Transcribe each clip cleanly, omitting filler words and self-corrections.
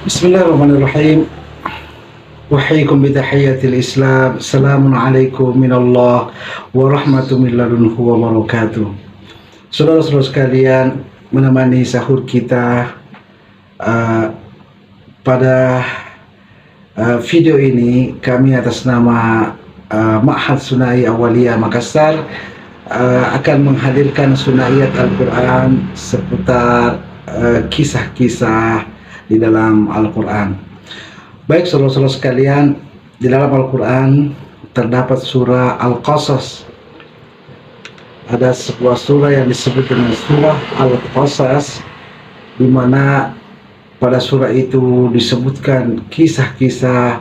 Bismillahirrahmanirrahim. Wahaikum bitahiyatil Islam. Assalamualaikum minallah warahmatullahi wabarakatuh. Saudara-saudara sekalian, menemani sahur kita pada video ini, kami atas nama Ma'had Sunai Awaliyah Makassar akan menghadirkan sunayat Al-Quran seputar kisah-kisah di dalam Al-Quran. Baik saudara-saudara sekalian, di dalam Al-Quran terdapat surah Al-Qasas. Ada sebuah surah yang disebut dengan surah Al-Qasas, di mana pada surah itu disebutkan kisah-kisah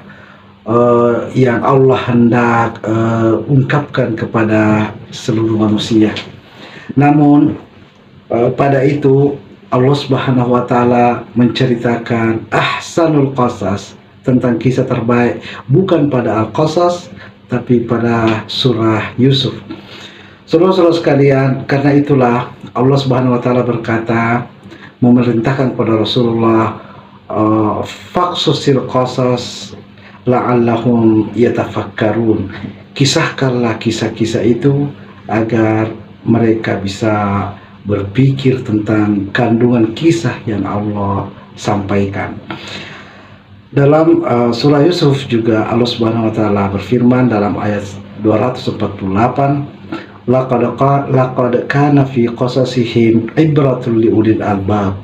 yang Allah hendak ungkapkan kepada seluruh manusia. Namun pada itu Allah Subhanahu wa Ta'ala menceritakan ahsanul qasas, tentang kisah terbaik, bukan pada Al-Qasas tapi pada surah Yusuf. Saudara-saudara sekalian, karena itulah Allah Subhanahu wa Ta'ala berkata, memerintahkan kepada Rasulullah, faqsusil qasas la'allahum yatafakkarun, kisahkanlah kisah-kisah itu agar mereka bisa berpikir tentang kandungan kisah yang Allah sampaikan. Dalam surah Yusuf juga Allah Subhanahu wa Ta'ala berfirman dalam ayat 248, laqad kana fi qasasihim ibratul liulil albab.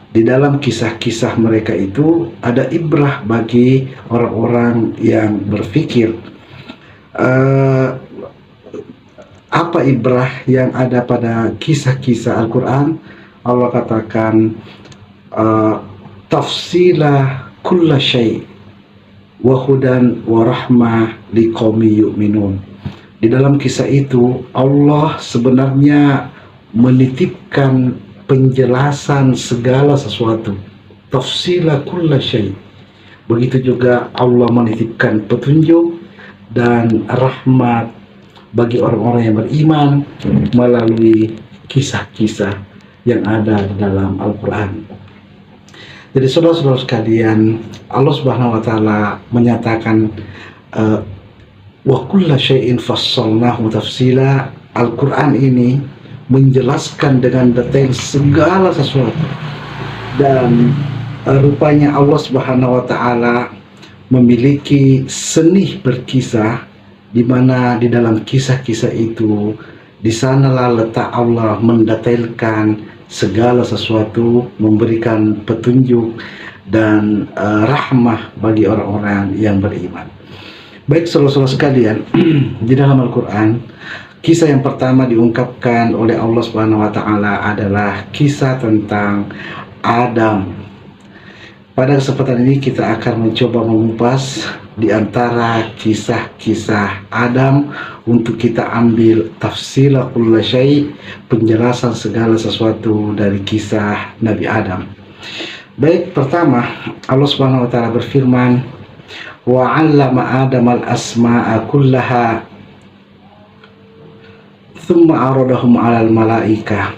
Di dalam kisah-kisah mereka itu ada ibrah bagi orang-orang yang berfikir. Apa ibrah yang ada pada kisah-kisah Al-Quran? Allah katakan, tafsila kulla syai' wa hudan wa rahmah liqaumi yu'minun. Di dalam kisah itu Allah sebenarnya menitipkan penjelasan segala sesuatu. Tafsila kulla syai'. Begitu juga Allah menitipkan petunjuk dan rahmat bagi orang-orang yang beriman melalui kisah-kisah yang ada di dalam Al-Quran. Jadi saudara-saudara sekalian, Allah Subhanahu wa Ta'ala menyatakan wa kulla syai'in fassalnahu tafsila. Al-Quran ini menjelaskan dengan detail segala sesuatu, dan rupanya Allah Subhanahu wa Ta'ala memiliki seni berkisah, di mana di dalam kisah-kisah itu, di sanalah letak Allah mendetailkan segala sesuatu, memberikan petunjuk dan rahmah bagi orang-orang yang beriman. Baik saudara-saudara sekalian, di dalam Al-Quran, kisah yang pertama diungkapkan oleh Allah Subhanahu wa Ta'ala adalah kisah tentang Adam. Pada kesempatan ini kita akan mencoba mengupas di antara kisah-kisah Adam untuk kita ambil tafsila kulla syai', penjelasan segala sesuatu dari kisah Nabi Adam. Baik, pertama Allah Subhanahu wa Ta'ala berfirman, wa 'allama Adam al-asma'a kullaha thumma aradahum 'alal malaikah.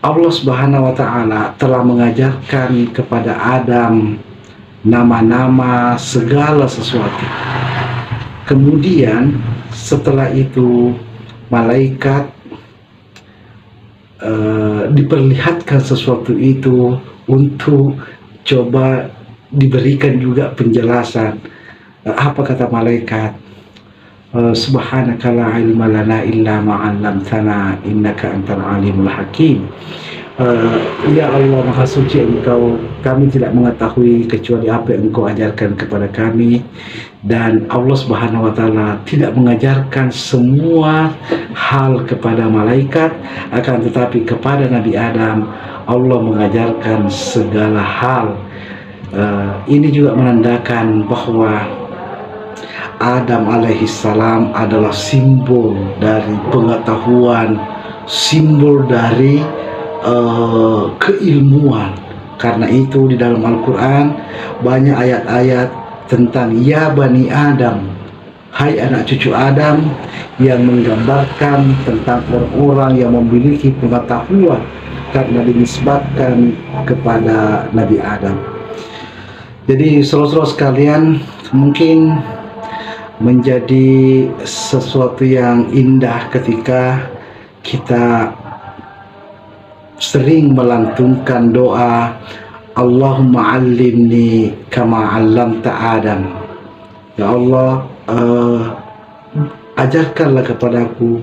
Allah Subhanahu wa Ta'ala telah mengajarkan kepada Adam nama-nama segala sesuatu. Kemudian setelah itu malaikat diperlihatkan sesuatu itu untuk coba diberikan juga penjelasan. Apa kata malaikat? Subhanaka la ilma lana illa ma 'allamtana innaka antal alimul hakim. Ya Allah, Maha Suci Engkau, kami tidak mengetahui kecuali apa yang Engkau ajarkan kepada kami. Dan Allah Subhanahu wa Ta'ala tidak mengajarkan semua hal kepada malaikat, akan tetapi kepada Nabi Adam Allah mengajarkan segala hal. Ini juga menandakan bahwa Adam alaihissalam adalah simbol dari pengetahuan, simbol dari keilmuan. Karena itu di dalam Al-Quran banyak ayat-ayat tentang ya Bani Adam, hai anak cucu Adam, yang menggambarkan tentang orang-orang yang memiliki pengetahuan karena dinisbatkan kepada Nabi Adam. Jadi saudara-saudara sekalian, mungkin menjadi sesuatu yang indah ketika kita sering melantunkan doa Allahumma allimni kama 'allamta Adam. Ya Allah, ajarkanlah kepadaku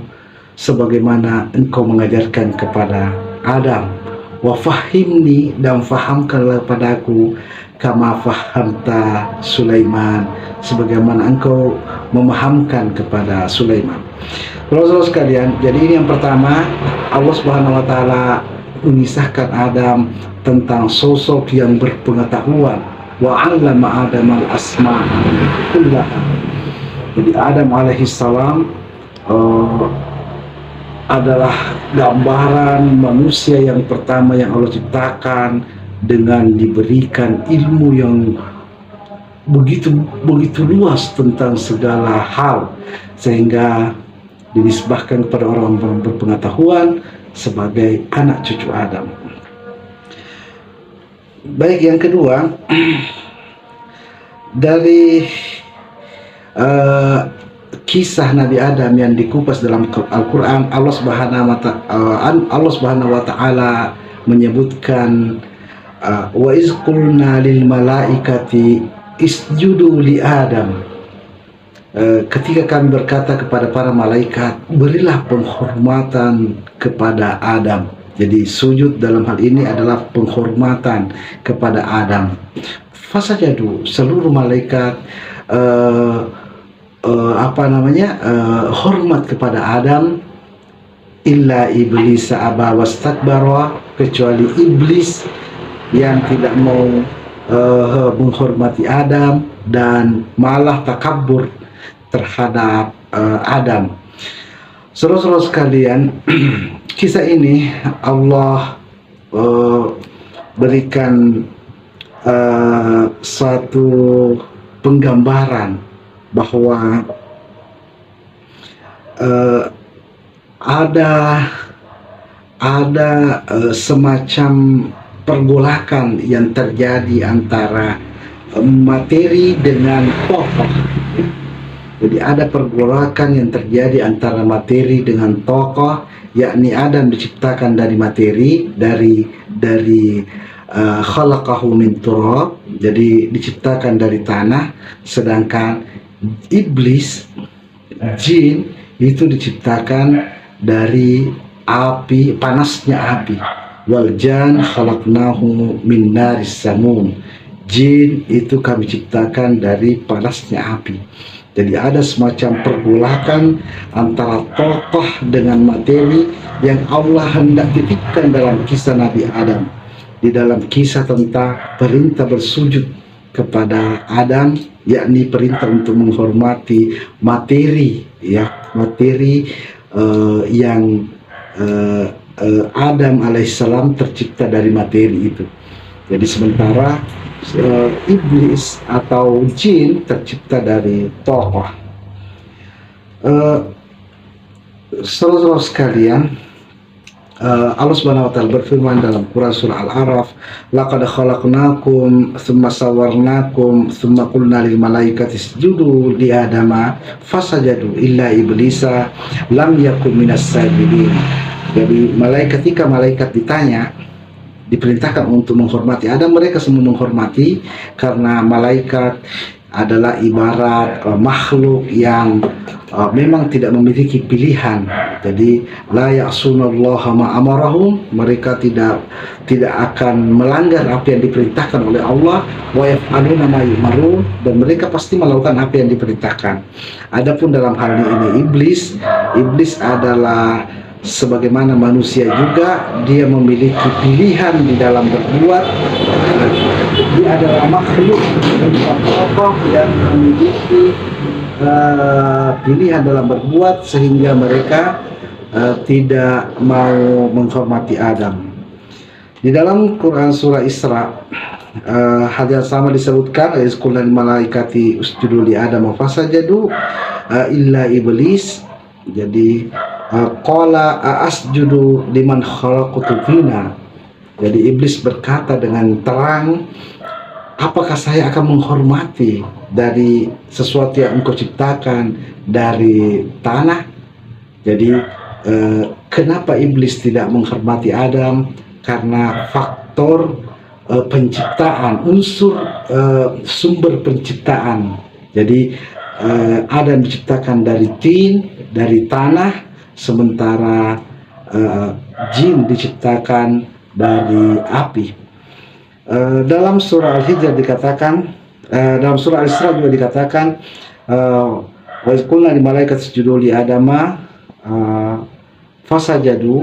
sebagaimana Engkau mengajarkan kepada Adam. Wa fahimni, dan fahamkanlah kepadaku kama fahamta Sulaiman, sebagaimana Engkau memahamkan kepada Sulaiman. Saudara-saudara sekalian, jadi ini yang pertama, Allah Subhanahu wa taala mengisahkan Adam tentang sosok yang berpengetahuan. Wa 'allama Adam al-asma'a kullaha. Jadi Adam alaihissalam adalah gambaran manusia yang pertama yang Allah ciptakan dengan diberikan ilmu yang begitu luas tentang segala hal, sehingga dinisbahkan kepada orang-orang berpengetahuan sebagai anak cucu Adam. Baik, yang kedua, dari kisah Nabi Adam yang dikupas dalam Al-Quran, Allah Subhanahu wa taala menyebutkan wa iz qulna lil malaikati isjudu li Adam. Ketika kami berkata kepada para malaikat, berilah penghormatan kepada Adam. Jadi sujud dalam hal ini adalah penghormatan kepada Adam. Fasajadu, seluruh malaikat hormat kepada Adam, illa iblis aba wastakbara, kecuali iblis yang tidak mau menghormati Adam dan malah takabur terhadap Adam. Saudara-saudara sekalian, kisah ini Allah berikan suatu penggambaran bahwa ada semacam pergolakan yang terjadi antara materi dengan tokoh. Jadi ada pergolakan yang terjadi antara materi dengan tokoh, yakni Adam diciptakan dari materi, dari khalaqahu min turab, jadi diciptakan dari tanah, sedangkan iblis, jin, itu diciptakan dari api, panasnya api. Wal jan khalaqnahu min naris samum, jin itu kami ciptakan dari panasnya api. Jadi ada semacam pergolakan antara tokoh dengan materi yang Allah hendak titipkan dalam kisah Nabi Adam. Di dalam kisah tentang perintah bersujud kepada Adam, yakni perintah untuk menghormati materi, ya, materi yang Adam alaihissalam tercipta dari materi itu. Jadi sementara iblis atau jin tercipta dari tokoh. Saudara-saudara sekalian, Allah Subhanahu wa taala berfirman dalam Quran surah Al-A'raf, laqad khalaqnakum tsumma sawwarnakum tsumma qulna lil malaikati isjudu li adama fasajadu illa iblisa lam yakun minas sajidin. Jadi ketika malaikat ditanya, diperintahkan untuk menghormati Adam, mereka semua menghormati karena malaikat adalah ibarat makhluk yang memang tidak memiliki pilihan. Jadi la ya'sunallaha ma amarahum, mereka tidak akan melanggar apa yang diperintahkan oleh Allah, wa yaf'aluna ma yu'marun, dan mereka pasti melakukan apa yang diperintahkan. Adapun dalam hal ini iblis adalah sebagaimana manusia juga, dia memiliki pilihan di dalam berbuat. Dia adalah makhluk tokoh yang memiliki pilihan dalam berbuat, sehingga mereka tidak mau menghormati Adam. Di dalam Quran surah Isra, hal yang sama disebutkan, ayat malaikati usjudu li Adam fasajadu illa iblis. Jadi qala asjudu liman khalaqtu tina, Jadi iblis berkata dengan terang, apakah saya akan menghormati dari sesuatu yang engkau ciptakan dari tanah? Jadi kenapa iblis tidak menghormati Adam? Karena faktor penciptaan, unsur sumber penciptaan. Jadi Adam diciptakan dari tin, dari tanah, sementara jin diciptakan dari api. Dalam surah Al-Hijr dikatakan, dalam surah Al-Isra juga dikatakan, wa iz qulna lil malaikati isjudu li adama fasajadu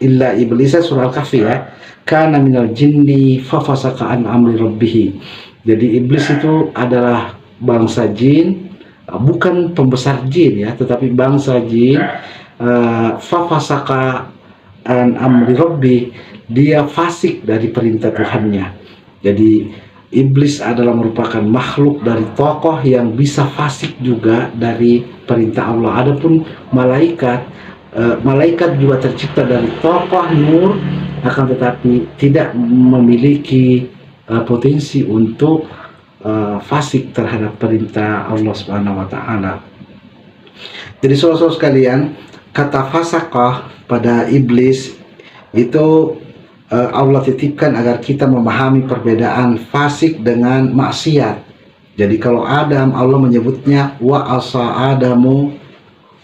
illa iblis, surah Al-Kahfi ya, kana minal jinni fafasaka an amri rabbih. Jadi iblis itu adalah bangsa jin, bukan pembesar jin ya, tetapi bangsa jin. Fafasaka an amri rabbi, dia fasik dari perintah Tuhannya. Jadi iblis adalah merupakan makhluk dari tokoh yang bisa fasik juga dari perintah Allah. Adapun malaikat, malaikat juga tercipta dari tokoh nur, akan tetapi tidak memiliki potensi untuk fasik terhadap perintah Allah Subhanahu wa taala. Jadi saudara-saudara sekalian, kata fasaqah pada iblis itu Allah titipkan agar kita memahami perbedaan fasik dengan maksiat. Jadi kalau Adam, Allah menyebutnya wa asa Adamu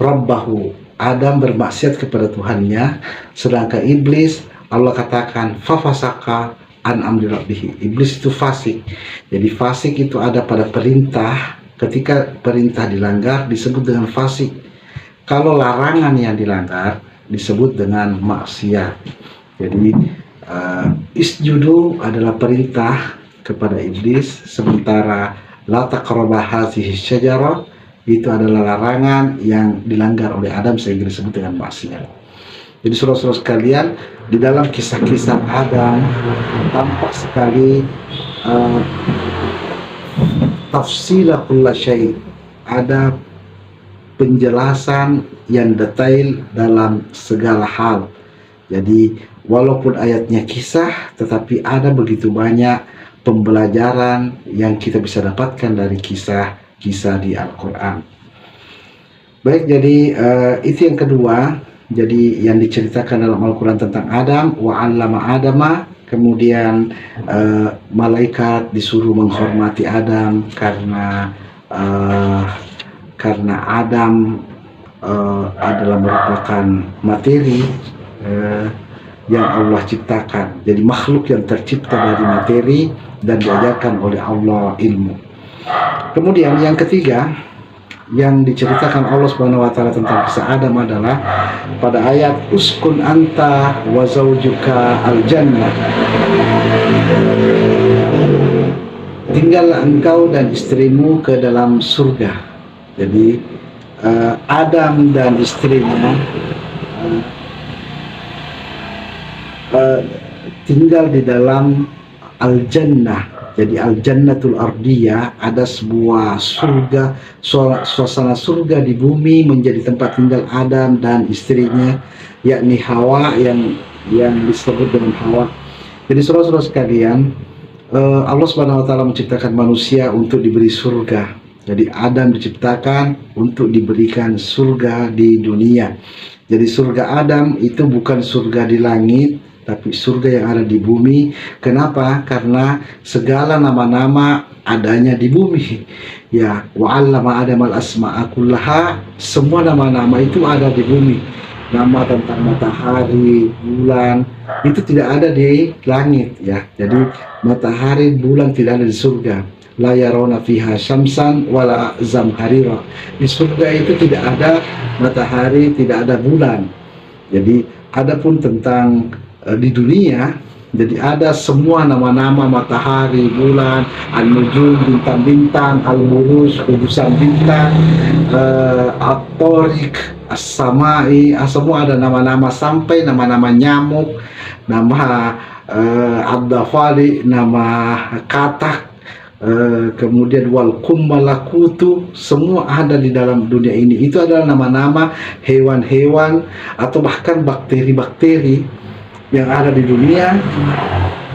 rabbahu, Adam bermaksiat kepada Tuhannya. Sedangkan iblis, Allah katakan fafasaka an amri rabbih, iblis itu fasik. Jadi fasik itu ada pada perintah, ketika perintah dilanggar disebut dengan fasik. Kalau larangan yang dilanggar disebut dengan maksiat. Jadi isjudu adalah perintah kepada iblis, sementara la taqrabah hadhihi syajarah itu adalah larangan yang dilanggar oleh Adam sehingga disebut dengan maksiat. Jadi saudara-saudara sekalian, di dalam kisah-kisah Adam tampak sekali tafsilah kulli syai', ada penjelasan yang detail dalam segala hal. Jadi walaupun ayatnya kisah, tetapi ada begitu banyak pembelajaran yang kita bisa dapatkan dari kisah-kisah di Al-Quran. Baik, jadi itu yang kedua. Jadi yang diceritakan dalam Al-Quran tentang Adam, wa 'allama Adama, kemudian malaikat disuruh menghormati Adam karena Adam adalah merupakan materi yang Allah ciptakan. Jadi makhluk yang tercipta dari materi dan diajarkan oleh Allah ilmu. Kemudian yang ketiga yang diceritakan Allah Subhanahu wa taala tentang kisah Adam adalah pada ayat uskun anta wa zaujuka al-jannah. Tinggallah engkau dan istrimu ke dalam surga. Jadi Adam dan istrinya tinggal di dalam al-jannah. Jadi al-jannatul ardiyah, ada sebuah surga, suasana surga di bumi menjadi tempat tinggal Adam dan istrinya, yakni Hawa, yang disebut dengan Hawa. Jadi saudara-saudara sekalian, Allah Subhanahu wa taala menciptakan manusia untuk diberi surga. Jadi Adam diciptakan untuk diberikan surga di dunia. Jadi surga Adam itu bukan surga di langit, tapi surga yang ada di bumi. Kenapa? Karena segala nama-nama adanya di bumi. Ya, wa 'allama Adam al-asma'a kullaha, semua nama-nama itu ada di bumi. Nama tentang matahari, bulan, itu tidak ada di langit ya. Jadi matahari, bulan tidak ada di surga. La yarawna fiha syamsan wala zamharira. Di surga itu tidak ada matahari, tidak ada bulan. Jadi adapun tentang di dunia, jadi ada semua nama-nama matahari, bulan, an-nujum, bintang-bintang, al-buruj, kubusan bintang, at-tariq, as-samai, semua ada nama-nama, sampai nama-nama nyamuk, nama ad-dafali, nama katak, kemudian wal kummalakutu, semua ada di dalam dunia ini. Itu adalah nama-nama hewan-hewan atau bahkan bakteri-bakteri yang ada di dunia,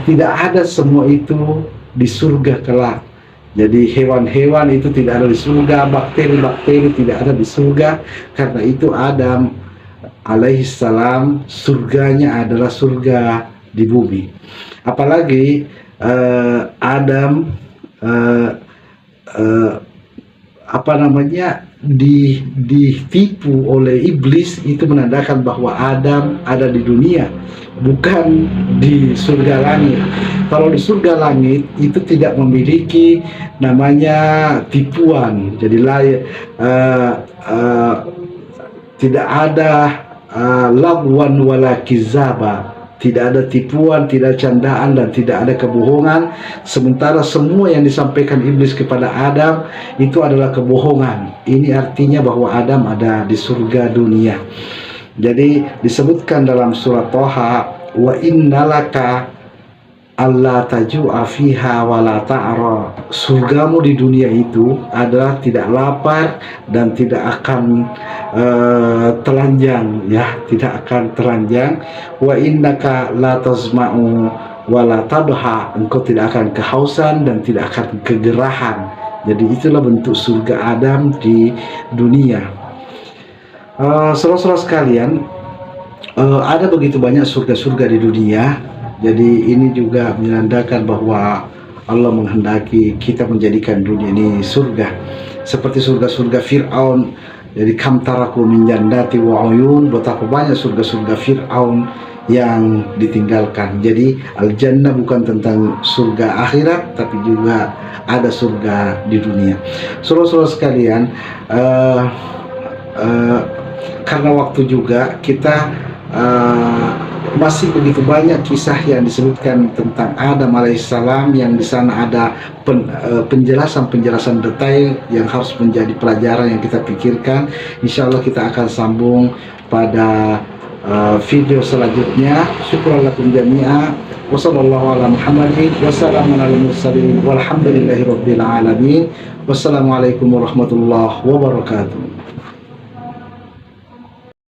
tidak ada semua itu di surga kelak. Jadi hewan-hewan itu tidak ada di surga, bakteri-bakteri tidak ada di surga. Karena itu Adam alaihissalam surganya adalah surga di bumi. Apalagi Adam eh, eh, apa namanya ditipu oleh iblis, itu menandakan bahwa Adam ada di dunia, bukan di surga langit. Kalau di surga langit itu tidak memiliki namanya tipuan, jadi tidak ada lagwan wala kizaba, tidak ada tipuan, tidak ada candaan, dan tidak ada kebohongan. Sementara semua yang disampaikan iblis kepada Adam itu adalah kebohongan. Ini artinya bahwa Adam ada di surga dunia. Jadi disebutkan dalam surat Thaha, wa innalaka alla taju'a fiha wa la ta'ra. Surgamu di dunia itu adalah tidak lapar dan tidak akan telanjang, ya, tidak akan telanjang. Wa innaka la tazma'u wa la tadha. Engkau tidak akan kehausan dan tidak akan kegerahan. Jadi itulah bentuk surga Adam di dunia. Saudara-saudara sekalian, ada begitu banyak surga-surga di dunia. Jadi ini juga menandakan bahwa Allah menghendaki kita menjadikan dunia ini surga, seperti surga-surga Fir'aun. Jadi kam taraku min jannati wa uyun, betapa banyak surga-surga Fir'aun yang ditinggalkan. Jadi al-jannah bukan tentang surga akhirat, tapi juga ada surga di dunia. Saudara-saudara sekalian, karena waktu juga kita masih begitu banyak kisah yang disebutkan tentang Adam alaihissalam, yang di sana ada penjelasan-penjelasan detail yang harus menjadi pelajaran yang kita pikirkan. Insya Allah kita akan sambung pada video selanjutnya. Syukur lakum jami'a. Wassallallahu ala Muhammadin wassalamu ala mursalin walhamdulillahi rabbil alamin. Wassalamualaikum warahmatullahi wabarakatuh.